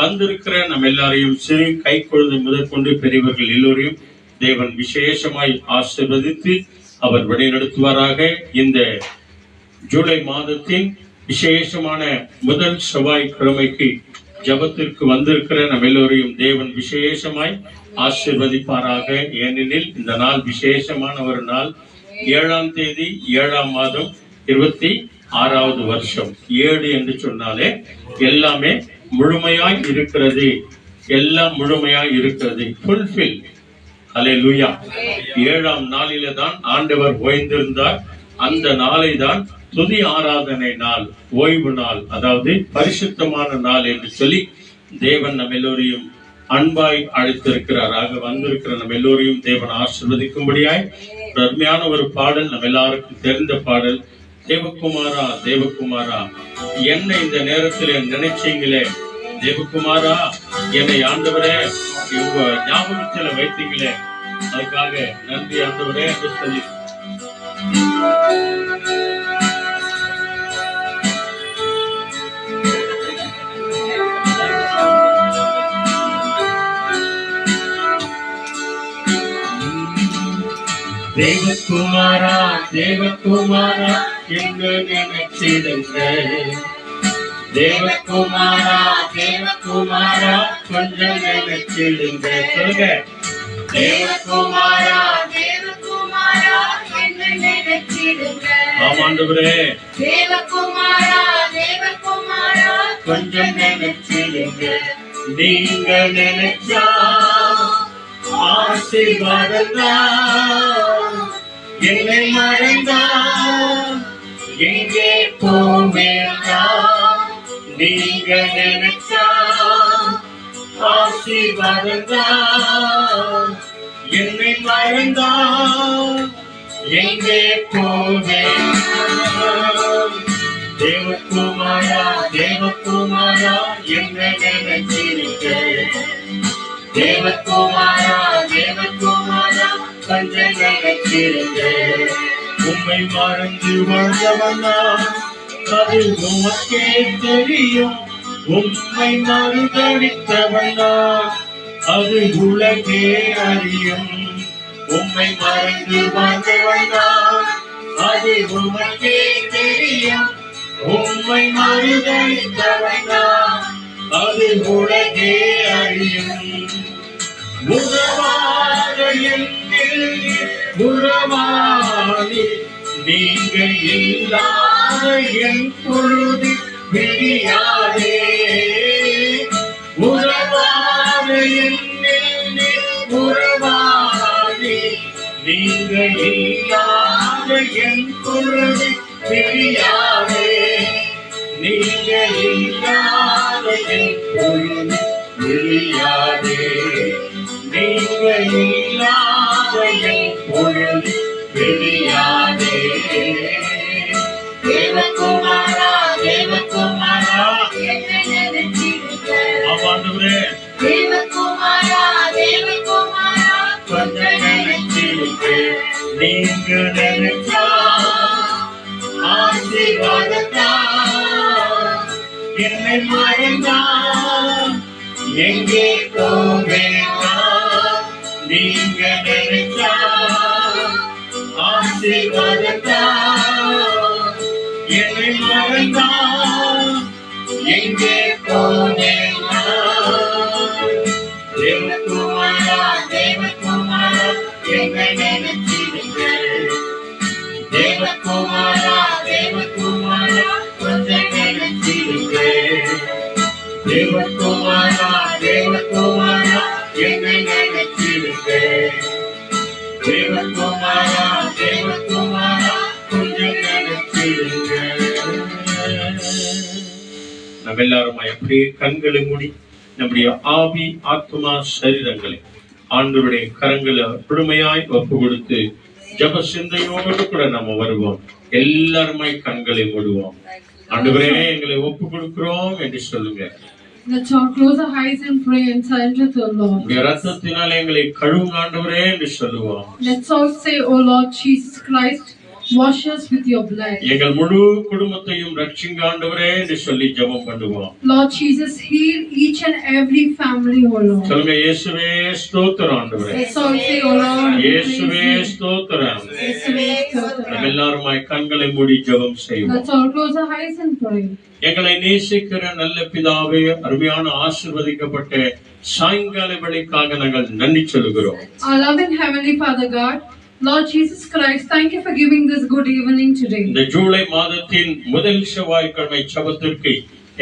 வந்திருக்கிற நம்ம எல்லாரையும் சிறு கை குழந்தை முதற்கொண்டு பெரியவர்கள் எல்லோரையும் தேவன் விசேஷமாய் ஆசீர்வதித்து அவர் வழிநடத்துவாராக. இந்த ஜூலை மாதத்தின் விசேஷமான முதல் செவ்வாய்க்கிழமைக்கு ஜபத்திற்கு வந்திருக்கிற நம்ம எல்லோரையும் தேவன் விசேஷமாய் ஆசீர்வதிப்பாராக. ஏனெனில் இந்த நாள் விசேஷமான ஒரு நாள். 7ஆம் தேதி 7ஆம் மாதம் 26வது வருஷம். 7 என்று சொன்னாலே எல்லாமே முழுமையாய் இருக்கிறது, எல்லாம் முழுமையாய் இருக்கிறது. ஃபுல்ஃபில். அல்லேலூயா. 7ஆம் நாளிலே தான் ஆண்டவர் ஓய்ந்திருந்தார். அந்த நாளை தான் துதி ஆராதனை நாள், ஓய்வு நாள், அதாவது பரிசுத்தமான நாள் என்று சொல்லி தேவன் நம்ம எல்லோரையும் அன்பாய் அழைத்திருக்கிறாராக. வந்திருக்கிற நம்ம எல்லோரையும் தேவன் ஆசீர்வதிக்கும்படியாய் அருமையான ஒரு பாடல், நம்ம எல்லாருக்கும் தெரிந்த பாடல். தேவகுமாரா தேவகுமாரா என்னை இந்த நேரத்தில் நினைச்சீங்களே, தேவகுமாரா என்னை ஆண்டவரே உங்க ஞாபகத்துல வைத்தீங்களே, அதுக்காக நன்றி ஆண்டவரே என்று சொல்லி தேவகுமாரா தேவகுமாரா என்று நினைச்சிடுங்க. தேவகுமாரா தேவகுமாரா கொஞ்சம் நினைச்சிடுங்க. சொல்லுங்க. தேவகுமாரா தேவகுமாரா என்று நினைச்சிடுங்க. ஆமாண்டவரே. தேவகுமாரா தேவகுமாரா கொஞ்சம் நினைச்சிடுங்க. நீங்க நினைச்சா ஆசீர்வாதந்தா, என்னை மறந்தா எங்கே போவேண்டா. நீங்க நினைச்சா ஆசீர்வாதந்தா, என்னை மறந்தா எங்கே போவேண்டா. தேவகுமாரா தேவகுமாரா என்னை நினைச்சிருக்க. தேவகுமாரா தேவகுமாரா கொஞ்சம் நினைச்சிருங்க. உம்மை மறந்து வாழ்ந்தவனா அது உமக்கே தெரியும். உம்மை மறுதளித்தவனா அது உலகே அறியும். உம்மை மறந்து வாழ்ந்தவனா அது உமக்கே தெரியும். உம்மை மறுதளித்தவனா அது உலகே அறியும். உறவாக என்னில் உறவாடி நீங்க இல்லாத என் பொழுது விடியாதே. உறவாக என்னில் உறவாடி நீங்க இல்லாத என் பொழுது விடியாதே. நீங்க இல்லாத என் பொழுது விடியாதே. நீங்க இல்லாத என் பொழுது விடியாதே. தேவகுமாரா தேவகுமாரா என்னை நினைச்சிடுங்க. ஆமாண்டவரே. தேவகுமாரா தேவகுமாரா கொஞ்சம் நினைச்சிருக்க. நீங்க நினைச்சா ஆசீர்வாதத்தா, என்னை மறந்தா எங்கே போவேண்டா. நீங்க நினைச்சா ஆசீர்வாதத்தா, என்னை மறந்தா எங்கே போவேண்டா. தேவகுமாரா தேவகுமாரா என்னை நினைச்சிருங்க. தேவகுமாரா தேவகுமாரா கொஞ்சம் நினைச்சிருங்க. தேவகுமாரா தேவகுமாரா என்னை நினைச்சிருங்க. தேவகுமாரா தேவகுமாரா கொஞ்சம் நினைச்சிருங்க. நம்ம எல்லாரும் எப்படி கண்களை மூடி நம்முடைய ஆவி ஆத்மா சரீரங்களை ஆண்டவருடைய கரங்களை முழுமையாய் ஒப்பு கொடுத்து ஜப சிந்தையோடு கூட நம்ம வருவோம். எல்லாருமாய் கண்களை மூடுவோம். ஆண்டவரே எங்களை ஒப்பு கொடுக்கிறோம் என்று சொல்லுங்க. Let's all close our eyes and pray and surrender to the Lord. இரத்தத்தினாலே எங்களை கழுவுங்க ஆண்டவரே என்று சொல்லுவோம். Let's all say, O Lord Jesus Christ, Wash us with your blood. எங்கள் முழு குடும்பத்தையும் ரட்சிங்க ஆண்டவரே என்று சொல்லி ஜெபம் பண்ணுவோம். Lord Jesus, heal each and every family, O Lord. சொல்லுங்க, இயேசுவே ஸ்தோத்திரம் ஆண்டவரே. Let's all say, O Lord. இயேசுவே ஸ்தோத்திரம். இயேசுவே ஸ்தோத்திரம். எல்லாருமாய் கண்களை மூடி ஜெபம் செய்வோம். Let's all close our eyes and pray. எங்களை நேசிக்கிற நல்ல பிதாவே, அருமையான ஆசீர்வதிக்கப்பட்ட சாயங்கால வேளைக்காக நாங்கள் நன்றி சொல்கிறோம். Our loving Heavenly Father God, Lord Jesus Christ, thank you for giving this good evening today. இந்த ஜூலை மாதத்தின் முதல் செவ்வாய்க்கிழமை ஜெபத்திற்கு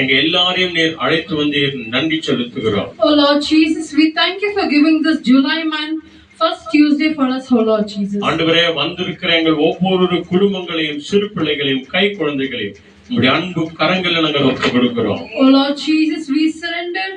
எங்க எல்லாரையும் நீர் அழைத்து வந்தீர், நன்றி செலுத்துகிறோம். Oh Lord Jesus, we thank you for giving this July month first Tuesday for us, oh Lord Jesus. ஆண்டவரே, வந்திருக்கிற எங்கள் ஒவ்வொரு குடும்பங்களையும், சிறு பிள்ளைகளையும், கை குழந்தைகளையும் உங்களுடைய அன்பு கரங்களில் நாங்கள் ஒப்புக் கொடுக்கிறோம். Oh Lord Jesus, we surrender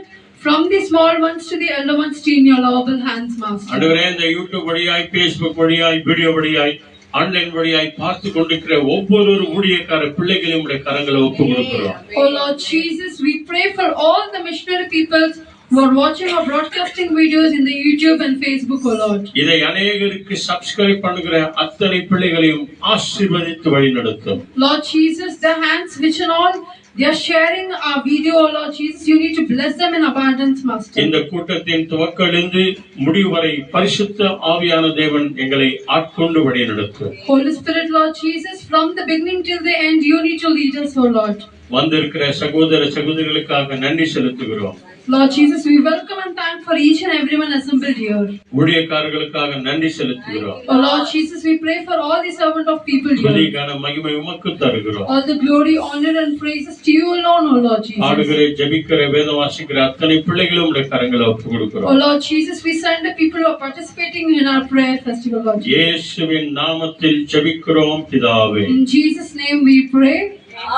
from the small ones to the elder ones to in your lovable hands, Master. ஆண்டவரே, இந்த யூடியூப் வழியாய், பேஸ்புக் வழியாய், வீடியோ வழியாய், ஆன்லைன் வழியாய் பார்த்து கொண்டிருக்கிற ஒவ்வொரு ஊழியக்கார பிள்ளைகளையும் உடைய கரங்களை ஒப்புக் கொடுக்கிறோம். Oh Lord Jesus, we pray for all the missionary peoples who are watching or broadcasting videos in the YouTube and Facebook, oh Lord. இதை அநேகருக்கு சப்ஸ்கிரைப் பண்ணுகிற அத்தனை பிள்ளைகளையும் ஆசீர்வதித்து வழி நடத்தும். Lord Jesus, the hands which and all they are sharing our video, oh Lord Jesus, you need to bless them in abundance, Master. இந்த கூட்டத்தின் துவக்கிலிருந்து முடிவு வரை பரிசுத்த ஆவியான தேவன் எங்களை ஆட்கொண்டு வழி நடத்தும். Holy Spirit, Lord Jesus, from the beginning till the end, you need to lead us, oh Lord. வந்திருக்கிற சகோதர சகோதரிகளுக்காக நன்றி செலுத்துகிறோம். Lord Jesus, we welcome and thank for each and everyone assembled here. ஊழியக்காரர்களுக்காக நன்றி செலுத்துகிறோம். Oh Lord Jesus, we pray for all the servant of people here. துதிக்கான மகிமை உமக்கு தருகிறோம். All the glory, honor and praises to you alone, oh Lord Jesus. ஆடுகிற, ஜெபிக்கிற, வேதம் வாசிக்கிற அத்தனை பிள்ளைகளும் உடைய கரங்களை ஒப்புக் Oh கொடுக்கிறோம். Lord Jesus, we send the people who are participating in our prayer festival, Lord Jesus. இயேசுவின் நாமத்தில் ஜெபிக்கிறோம் பிதாவே. In Jesus' name we pray.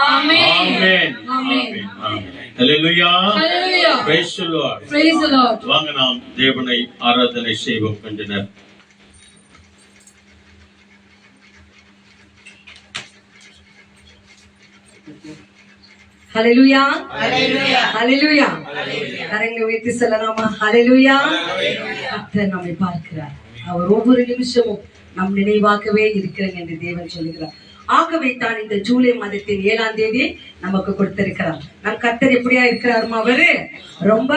Amen. Amen. Amen. Amen. Hallelujah. Hallelujah. Praise the Lord. Praise the Lord. வாங்க நாம் தேவனை ஆராதனை செய்வோம் கொஞ்ச நேரம். ஹல்லேலூயா. ஹல்லேலூயா. ஹல்லேலூயா. கரங்களை உயர்த்தி சொல்லலாமா? ஹல்லேலூயா. கர்த்தர் நம்மை பார்க்கிறார். அவர் ஒவ்வொரு நிமிஷமும் நம் நினைவாகவே இருக்கிறேன் என்று தேவன் சொல்லுகிறார். ஆகவே தான் இந்த ஜூலை மாதத்தின் 7ஆம் தேதி நமக்கு கொடுத்திருக்கிறார். நம் கர்த்தர் எப்படியா இருக்கிறாருமா? அவரு ரொம்ப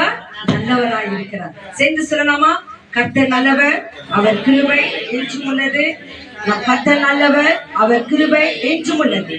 நல்லவராய் இருக்கிறார். சேர்ந்து சொல்லலாமா? கர்த்தர் நல்லவர், அவர் கிருபை என்றும் உள்ளது. நம் கர்த்தர் நல்லவர், அவர் கிருபை என்றும் உள்ளது.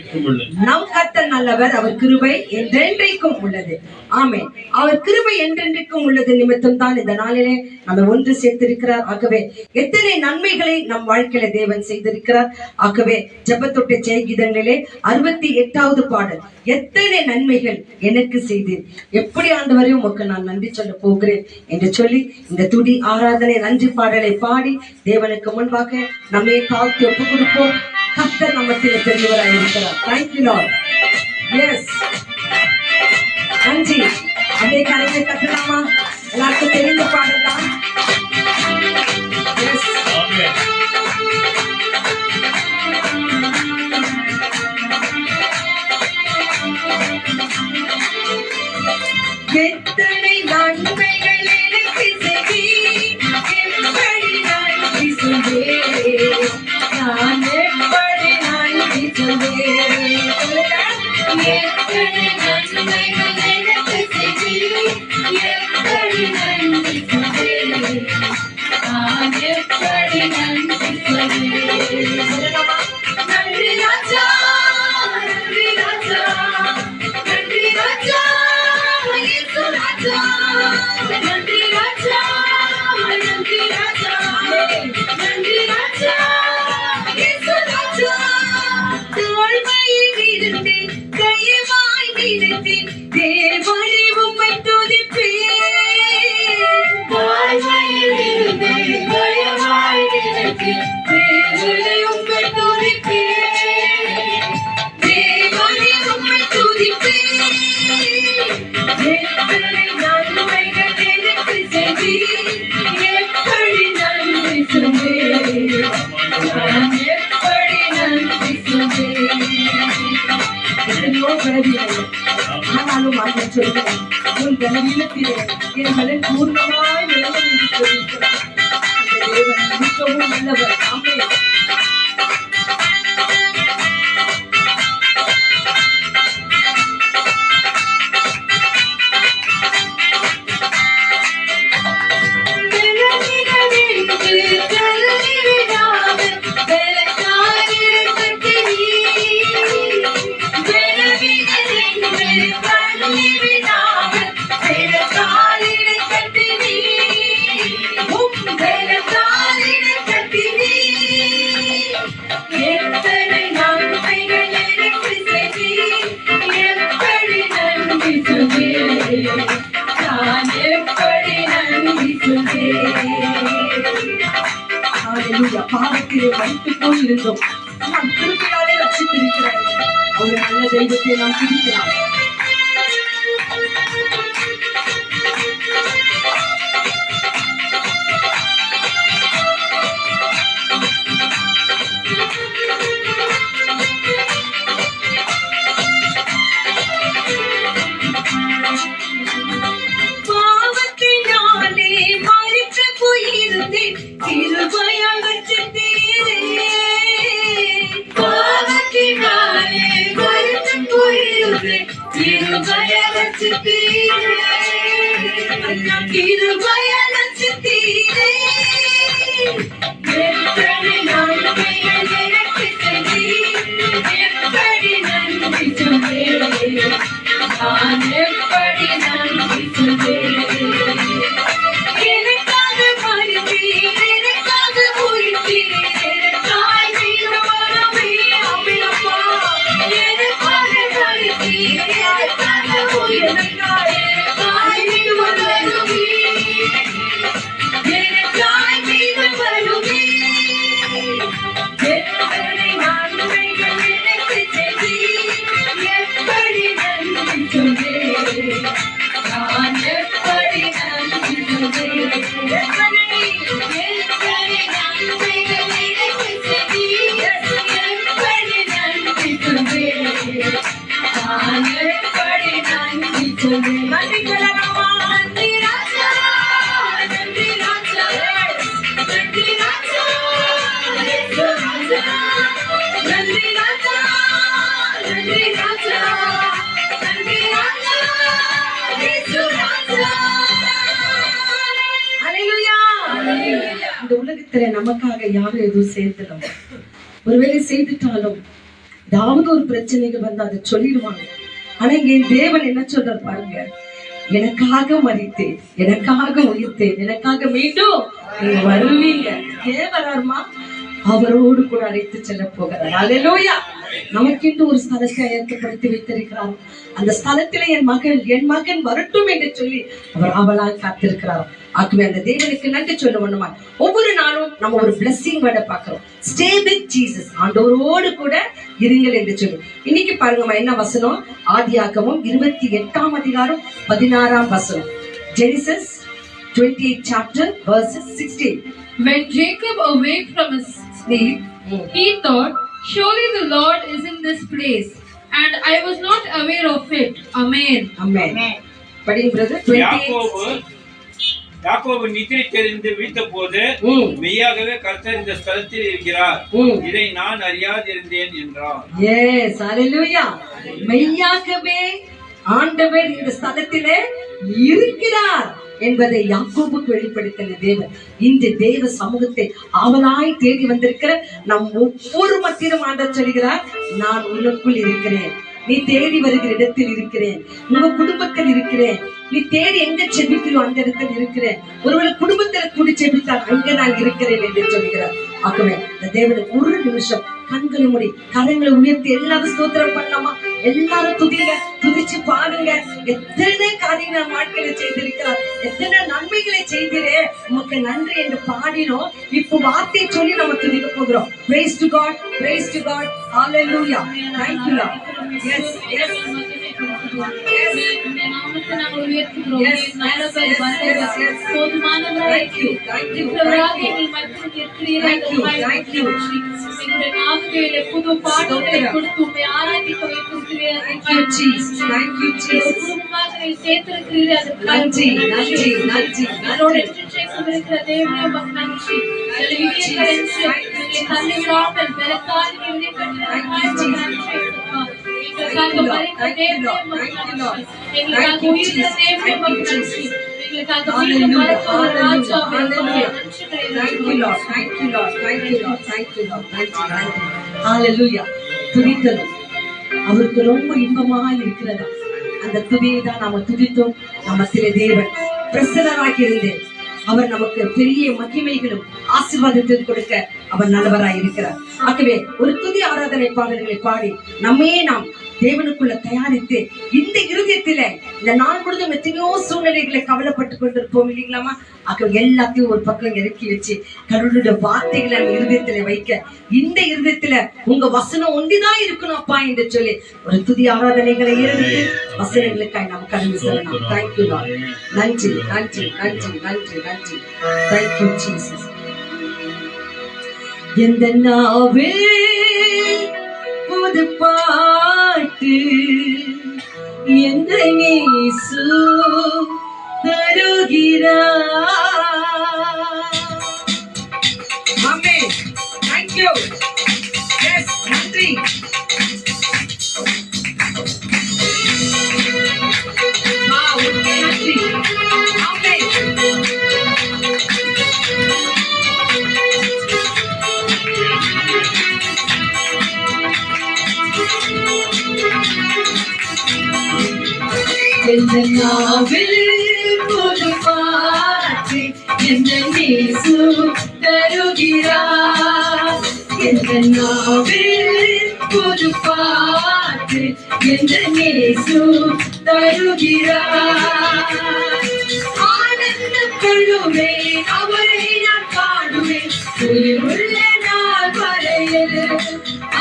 நம் கர்த்தர் நல்லவர், அவர் கிருபை என்றென்றைக்கும் உள்ளது. ஆமென். அவர் கிருபை என்றென்றைக்கும் உள்ளது நிமித்தம் தான் இந்த நாளிலே நம்ம ஒன்று சேர்த்திருக்கிறார். ஆகவே எத்தனை நன்மைகளை நம் வாழ்க்கையில தேவன் செய்திருக்கிறார். ஆகவே ஜெபத்தொட்ட ஜெயகீதங்களிலே 68வது பாடல், எத்தனை நன்மைகள் எனக்கு செய்தீர், எப்படி ஆண்டவரே உமக்கு நான் நன்றி சொல்ல போகிறேன் என்று சொல்லி இந்த துதி ஆராதனை நன்றி பாடலை பாடி தேவனுக்கு முன்பாக நம்மை தாழ்த்தி ஒப்பு கொடுப்போம். கர்த்தர் நம்மத்தில் பெரியவராய் இருக்கிறார். Thank you Lord. Yes. நன்றி. அதே கரையை கட்டலாமா? எல்லாருக்கும் தெரிந்த பாடல் தான். Yes. ஆமென். எத்தனை நன்மைகள் எனக்கு செய்தீர், எப்படி நன்றி சொல்வேன், நான் எப்படி நன்றி சொல்வேன். எத்தனை நன்மைகள் எனக்கு செய்தீர், எப்படி நன்றி சொல்வேன், நான் எப்படி நன்றி சொல்வேன். நன்றி ராஜா, நன்றி ராஜா, நன்றி ராஜா, இயேசு ராஜா, நன்றி ராஜா, நன்றி ராஜா, நன்றி ராஜா, இயேசு ராஜா. தாழ்மையில் இருந்தேன், தயவாய் நினைத்தேன், தேவனே உம்மை துதிப்பேன். தாழ்மையில் இருந்தேன், தயவாய் நினைத்தேன், தேவனே உம்மை துதிப்பேன். தேவனே உம்மை துதிப்பேன். எத்தனை நன்மைகள் எனக்கு செய்தீர், எப்படி நன்றி சொல்வேன், நான் எப்படி நன்றி சொல்வேன். எத்தனையோ பலவீனங்கள், ஆனாலும் ஆண்டவர் சொல்கிறார், உன் பலவீனத்திலே என் பலன் பூர்ணமாய் விளங்கும் என்று சொல்லியிருக்கிறார். அந்த தேவன் மிகவும் நல்லவர். ஆமென். நான் எப்படி நன்றி சொல்வேன். பாவத்திலே வைத்து போயிருந்தோம், நாம் திருப்பியாலே ரட்சித்திருக்கிறார். அவர் நல்ல தெய்வத்தை நாம் துதிக்கலாம். இந்த உலகத்துல நமக்காக யாரும் எதுவும் செய்யலாம். ஒருவேளை செய்துட்டாலும் ஏதாவது ஒரு பிரச்சனைகள் வந்து அதை சொல்லிடுவாங்க. ஆனா இங்க தேவன் என்ன சொல்றார் பாருங்க, எனக்காக மரித்தேன், எனக்காக உயிர்த்தேன், எனக்காக மீண்டும் நீங்க வருவீங்க. ஏன் வராருமா? அவரோடு கூட அழைத்து செல்ல போகிறார். அல்லேலூயா. நமக்கென்று ஒரு ஸ்தலத்தை ஏற்படுத்தி வைத்திருக்கிறார். அந்த ஸ்தலத்திலே என் மகன் வரட்டும் என்று சொல்லி அவர் அவளால் காத்திருக்கிறார். ஆகவே அந்த தேவனுக்கு நன்றி சொல்ல வேண்டுமா? ஒவ்வொரு நாளும் நம்ம ஒரு பிளெஸிங் வேர்டை பார்க்கிறோம். ஸ்டே வித் ஜீசஸ், ஆண்டவரோடு கூட இருங்கள் என்று சொல்லி. இன்னைக்கு பாருங்கம்மா என்ன வசனம்? ஆதியாகமம் 28ஆம் அதிகாரம் 16ஆம் வசனம். Genesis 28 chapter verses 16. When Jacob awake from his sleep, he thought, surely the Lord is in this place, and I was not aware of it. Amen. Amen. படிங்க பிரதர். 28. யாக்கோபு நித்திரை தெரிந்து விழித்த போது மெய்யாகவே கர்த்தர் இந்த ஸ்தலத்தில் இருக்கிறார், இதை நான் அறியாதிருந்தேன் என்றார். Yes, hallelujah. மெய்யாகவே ஆண்டவர் இந்த ஸ்தலத்திலே இருக்கிறார் என்பதை யாக்கோபுக்கு வெளிப்படுத்தின தேவன் இந்த தேவ சமூகத்தை ஆவலாய் தேடி வந்திருக்கிற நம் ஒவ்வொரு மத்தியிலும் ஆண்டவர் சொல்கிறார், நான் உனக்குள் இருக்கிறேன், நீ தேடி வருகிற இடத்தில் இருக்கிறேன், உங்க குடும்பத்தில் இருக்கிறேன், நீ தேடி எங்க செபிக்கிறோம் அந்த இடத்தில் இருக்கிறேன், ஒருவேளை குடும்பத்துல கூடி செபித்தால் அங்க நான் இருக்கிறேன் என்று சொல்கிறார். ஆகவே இந்த தேவனுக்கு ஒரு நிமிஷம் கண்களை மூடி கரங்களை உயர்த்தி எல்லாரும் ஸ்தோத்திரம் பண்ணலாமா? எல்லாரும் துதிங்க, துதிச்சு பாருங்க. எத்தனை காரியங்கள் வாழ்க்கையில செய்திருக்கிறார், எத்தனை நன்மைகளை செய்திரே, உமக்கு நன்றி என்று பாடினோம். இப்போ வார்த்தை சொல்லி நம்ம துதிக்க போகிறோம். Praise to God, praise to God, hallelujah, thank you Lord. Yes, yes. புது பாடல்களை கொடுத்து ஆராதிக்க துதித்தலும் அவருக்கு ரொம்ப இன்பமாக இருக்கிறதா. அந்த துதியை தான் நாம துதித்தோம். நம்ம சில தேவன் பிரசன்னராக இருந்து அவர் நமக்கு பெரிய மகிமைகளும் ஆசீர்வாதத்தில் கொடுக்க அவர் நல்லவராய் இருக்கிறார். ஆகவே ஒரு துதி ஆராதனை பாடல்களை பாடி நம்மையே நாம் தேவனுக்குள்ள தயாரித்து இந்த இருதயத்தில இந்த நாள் முழுதும் எத்தனையோ சூழ்நிலைகளை கவலைப்பட்டு கொண்டிருப்போம் இல்லைங்களாமா? எல்லாத்தையும் ஒரு பக்கம் இறக்கி வச்சு கடவுளுடைய வார்த்தைகளை அந்த இருதயத்துல வைக்க, இந்த இருதயத்துல உங்க வசனம் ஒன்றிதான் இருக்கணும் அப்பா என்று சொல்லி ஒரு துதி ஆராதனைகளை இருந்து வசனங்களுக்காய் நாம் கடந்து செல்லலாம். Thank you Lord. நன்றி நன்றி நன்றி நன்றி நன்றி. Thank you Jesus. எந்த நாவில் புது பாட்டு எந்த இயேசு தருகிறார். ஆமென். Thank you. Yes, நன்றி. நன்றி. ஆமென். எந்த நாவில் புது பாட்டு எந்த இயேசு தருகிறார். எந்த நாவில் புது பாட்டு எந்த இயேசு தருகிறார். ஆனந்தம் கொள்ளுவேன் அவரை நான் காணுவேன் உயிருள்ள நாள் வரையில்.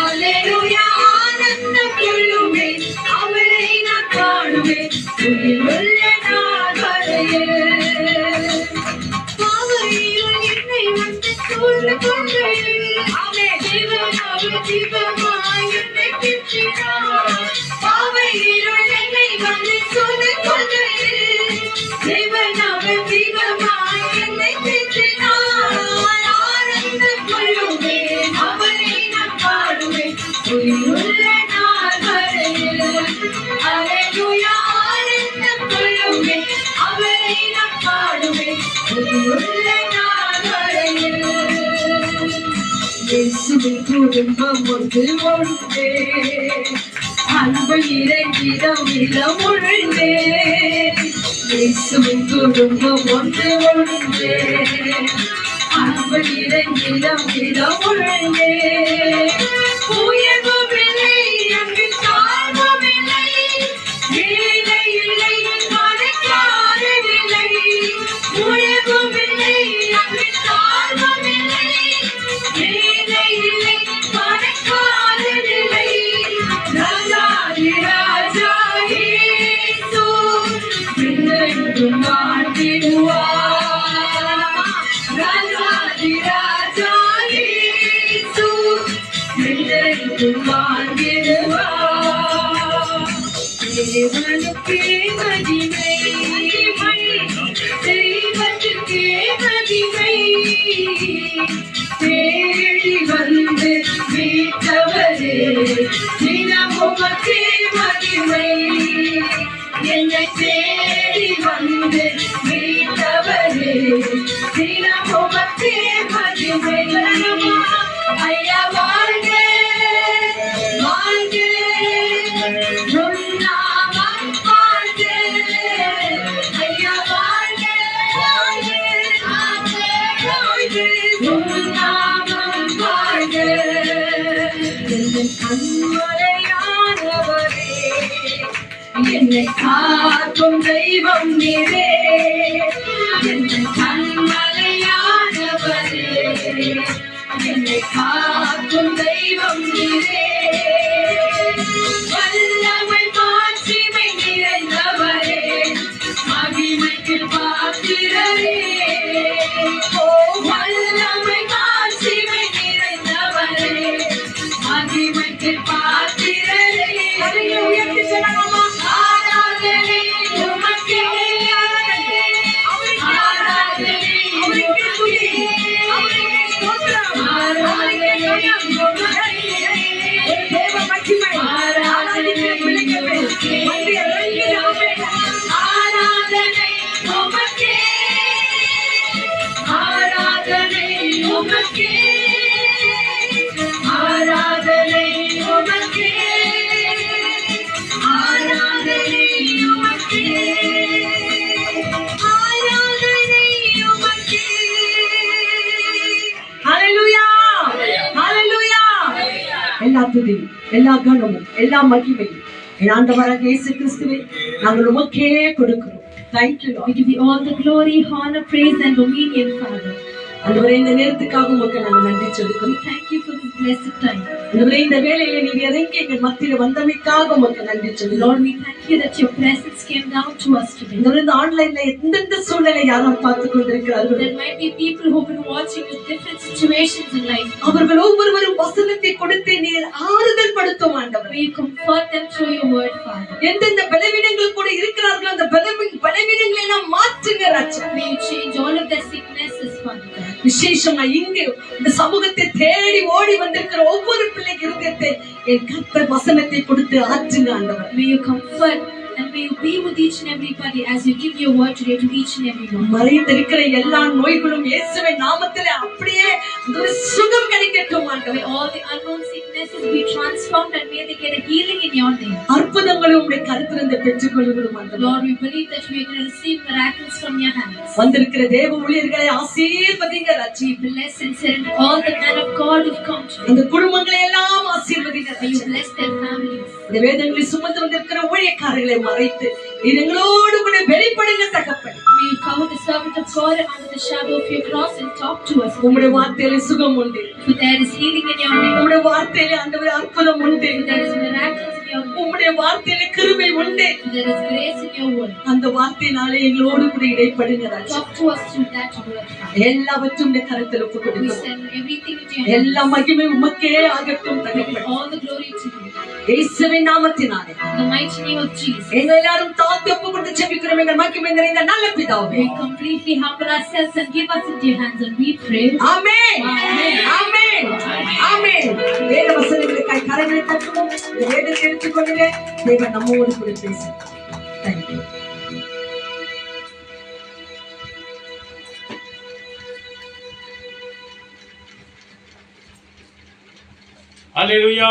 அல்லேலூயா. ஆனந்தம் கொள்ளுவேன் அவரை நான் காணுவேன் உயிருள்ள நாள் வரையில். பாவையில் என்னை வந்து சூழ்ந்து கொண்டு தேவனாக தீபமாய் என்னை கிற்றினார். பாவையில் என்னை வந்து சூழ்ந்து கொண்டு தேவனாக தீபமாய் என்னை கிற்றினார். ஆனந்தம் கொள்ளுவேன் அவரை நான் பாடுவேன் உயிருள்ள நாள் வரையில். அல்லேலூயா. ஆனந்தம் கொள்ளுவேன் அவரை நான் பாடுவேன் உயிருள்ள நாள் வரையில். இயேசுவின் குடும்பம் ஒன்று ஒன்றே, அன்பு இறங்கிடம் இடம் ஒன்றே. இயேசுவின் குடும்பம் ஒன்று ஒன்றே, அன்பு இறங்கிடம் இடம் ஒன்றே. உயர்வும் இல்லை அங்கு தாழ்வும் இல்லை, ஏழை இல்லை பணக்காரன் இல்லை. உயர்வும் இல்லை அங்கு தாழ்வும் இல்லை, ஏழை இல்லை பணக்காரன் இல்லை. ராஜாதி ராஜா இயேசு என்றென்றும் வாழ்ந்திடுவார். ராஜாதி ராஜா இயேசு என்றென்றும் வாழ்ந்திடுவார். தேவனுக்கே மகிமை, தெய்வத்துக்கே மகிமை. தேடி வந்து மீட்டவரே தினம் உமக்கே மகிமை. என்னை தேடி வந்து மீட்டவரே தினம் உமக்கே மகிமை. ஐயா வாழ்க வாழ்க உன்னாமம் வாழ்க. ஐயா வாழ்க வாழ்க வாழ்க உன்னாமம் வாழ்க. என் கண்மலையானவரே என்னை காக்கும் தெய்வம் நீரே. என் கண்மலையானவரே என்னை காக்கும் தெய்வம் நீரே. வல்லமை மாட்சிமை நிறைந்தவரே மகிமைக்கு பாத்திரரே. ஓ வல்லமை மாட்சிமை நிறைந்தவரே மகிமைக்கு பாத்திரரே. உயர்த்தி சொல்லலாமா? ஆராதனை உமக்கே, ஆராதனை உமக்கே, தேவ மகிமை ஆராதனை உமக்கே, ஆராதனை உமக்கே, ஆராதனை உமக்கே, ஆராதனை உமக்கே, ஆராதனை உமக்கே. ஹல்லேலூயா ஹல்லேலூயா. எல்லா துதியும் எல்லா கனமும் எல்லா மகிமையும் என் ஆண்டவராக இயேசு கிறிஸ்துவே நாங்கள் உமக்கே கொடுக்கிறோம். Thank you. We give you all the glory, honor, praise and dominion, Father. ஆண்டவரே இந்த நேரத்துக்காக உமக்கு நாங்கள் நன்றி சொல்லுகிறோம். We thank you for this blessed time. ஆண்டவரே இந்த வேளையில நீர் இறங்கி எங்கள் மத்தியில வந்தமைக்காக உமக்கு நன்றி சொல்லுகிறோம். Lord, we thank you that your presence came down to us today. இந்த ஆன்லைன்ல எந்தெந்த சூழ்நிலை யாரும் பார்த்து கொண்டிருக்கிறார்கள். There might be people who've been watching with different situations in life. அவர்கள் ஒவ்வொருவரும் வசனத்தை கொடுத்து நீர் ஆறுதல் படுத்தும் ஆண்டவரே. May you comfort them through your word, Father. எந்தெந்த பலவீனங்கள் கூட இருக்கிறார்களோ அந்த பலவீனங்களை எல்லாம் மாற்றுங்க ராஜா. May you change all of their sicknesses, Father. விசேஷமா இங்கு இந்த சமூகத்தை தேடி ஓடி வந்திருக்கிற ஒவ்வொரு பிள்ளைக்கு இருதயத்தை என் கர்த்தர் வசனத்தை கொடுத்து ஆற்றுங்க ஆண்டவர். May you comfort and may you be with each and everybody as you give your word today to each and every one. மறைந்திருக்கிற எல்லா நோய்களும் இயேசுவின் நாமத்திலே அப்படியே ஒரு சுகம் கிடைக்கட்டும் ஆண்டவரே. May all the unknown sicknesses be transformed and may they get a healing in your name. அற்புதங்களை உம்முடைய கரத்திலிருந்து பெற்றுக்கொள்கிறோம் ஆண்டவரே. Lord, we believe that we are going to receive miracles from your hands. வந்திருக்கிற தேவ ஊழியர்களை ஆசீர்வதிங்க ராஜா. We bless and send all the men of God who've come today. அந்த குடும்பங்களை எல்லாம் ஆசீர்வதிங்க May you Raja. bless their families. இந்த வேதங்களை சுமந்து வந்திருக்கிற ஊழியக்காரர்களை மறைத்து எங்களோடு கூட வெளிப்படுங்க தகப்பனே. May you cover the servant of God under the shadow of your cross and talk to us. உம்முடைய வார்த்தையில சுகம் உண்டு. For there is healing in your name. உம்முடைய வார்த்தையில ஆண்டவரே அற்புதம் உண்டு. For there is miracles in your name. உம்முடைய வார்த்தையில கிருபை உண்டு. For there is grace in your word. அந்த வார்த்தையினாலே எங்களோடு கூட இடைப்படுங்க ராஜா. Talk to us through that word, Father. எல்லாவற்றும் உம்முடைய கரத்தில் ஒப்புக் We கொடுக்கிறோம். send everything into your hands. எல்லா மகிமை உமக்கே ஆகட்டும் தகப்பனே. All the glory to you. இயேசுவின் நாமத்தினாலே In the mighty name of Jesus. எங்கள் எல்லாரும் தாழ்த்தி ஒப்புக் கொடுத்து ஜெபிக்கிறோம் எங்கள் மகிமை நிறைந்த நல்ல பிதாவே. We completely humble ourselves and give us into your hands and we pray. ஆமென். ஆமென். ஆமென். வேத வசனங்களுக்காய் கரங்களை தட்டுவோம். இந்த வேதத்தை எடுத்துக்கொள்ளுங்க. தேவன் நம்மோடு கூட பேசுகிறார். Thank you. Hallelujah.